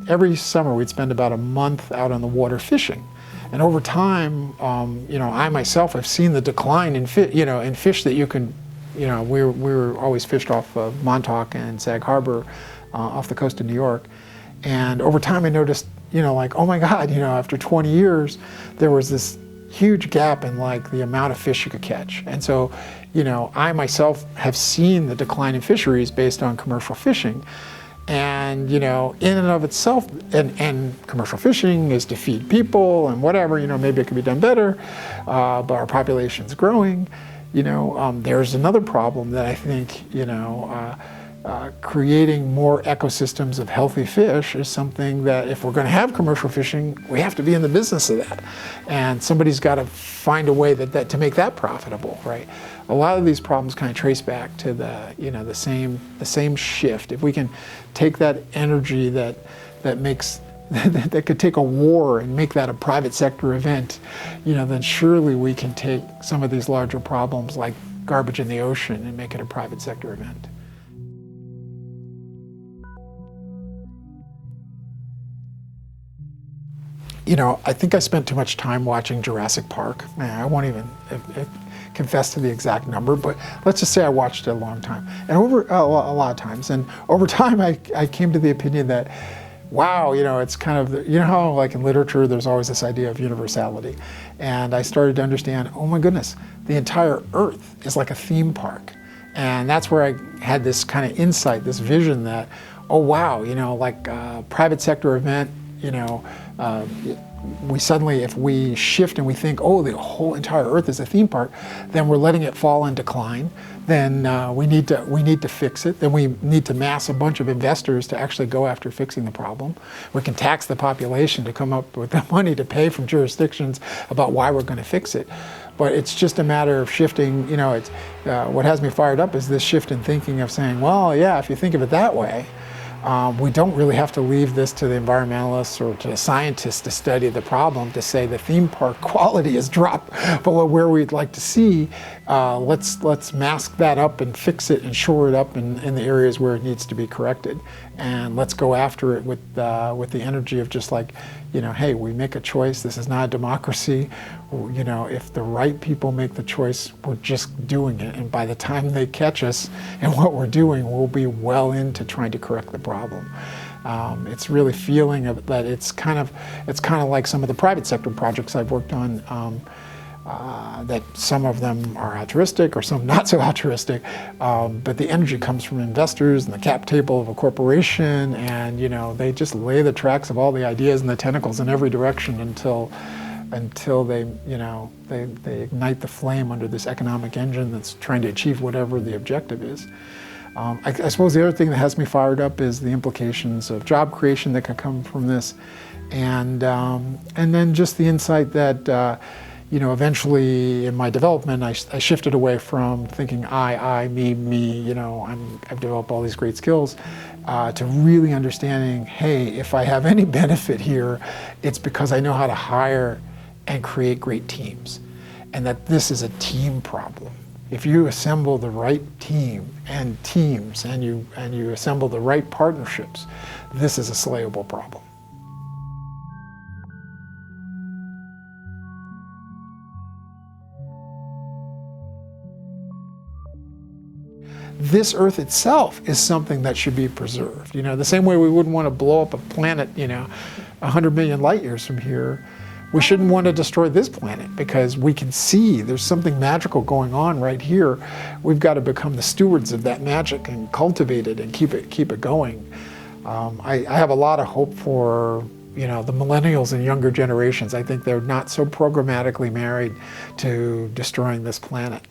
Every summer we'd spend about a month out on the water fishing. And over time, I myself have seen the decline in fish that you can, we were always fished off of Montauk and Sag Harbor off the coast of New York. And over time I noticed, oh my God, after 20 years, there was this huge gap in the amount of fish you could catch. And so, I myself have seen the decline in fisheries based on commercial fishing. And, in and of itself, and commercial fishing is to feed people and whatever, maybe it could be done better, but our population's growing. There's another problem that I think, creating more ecosystems of healthy fish is something that if we're going to have commercial fishing, we have to be in the business of that. And somebody's got to find a way to make that profitable, right? A lot of these problems kind of trace back to the same shift. If we can take that energy that makes that could take a war and make that a private sector event, then surely we can take some of these larger problems like garbage in the ocean and make it a private sector event. I think I spent too much time watching Jurassic Park. I won't even confess to the exact number, but let's just say I watched it a long time, and over a lot of times. And over time, I came to the opinion that, wow, it's kind of how in literature there's always this idea of universality, and I started to understand, oh my goodness, the entire Earth is like a theme park, and that's where I had this kind of insight, this vision that, oh wow, private sector event. We suddenly, if we shift and we think, oh, the whole entire Earth is a theme park, then we're letting it fall in decline. Then we need to fix it. Then we need to mass a bunch of investors to actually go after fixing the problem. We can tax the population to come up with the money to pay from jurisdictions about why we're going to fix it. But it's just a matter of shifting. It's what has me fired up is this shift in thinking of saying, well, yeah, if you think of it that way. We don't really have to leave this to the environmentalists or to the scientists to study the problem to say the theme park quality has dropped, but where we'd like to see, let's mask that up and fix it and shore it up in the areas where it needs to be corrected, and let's go after it with the energy of just hey, we make a choice. This is not a democracy. If the right people make the choice, we're just doing it. And by the time they catch us and what we're doing, we'll be well into trying to correct the problem. It's really feeling that it's kind of like some of the private sector projects I've worked on. That some of them are altruistic or some not so altruistic, but the energy comes from investors and the cap table of a corporation, and they just lay the tracks of all the ideas and the tentacles in every direction until they ignite the flame under this economic engine that's trying to achieve whatever the objective is. I suppose the other thing that has me fired up is the implications of job creation that can come from this, and then just the insight that eventually in my development, I shifted away from thinking I, me, I've developed all these great skills, to really understanding, hey, if I have any benefit here, it's because I know how to hire and create great teams, and that this is a team problem. If you assemble the right team and teams, and you assemble the right partnerships, this is a slayable problem. This Earth itself is something that should be preserved. The same way we wouldn't want to blow up a planet, 100 million light years from here, we shouldn't want to destroy this planet because we can see there's something magical going on right here. We've got to become the stewards of that magic and cultivate it and keep it going. I have a lot of hope for the millennials and younger generations. I think they're not so programmatically married to destroying this planet.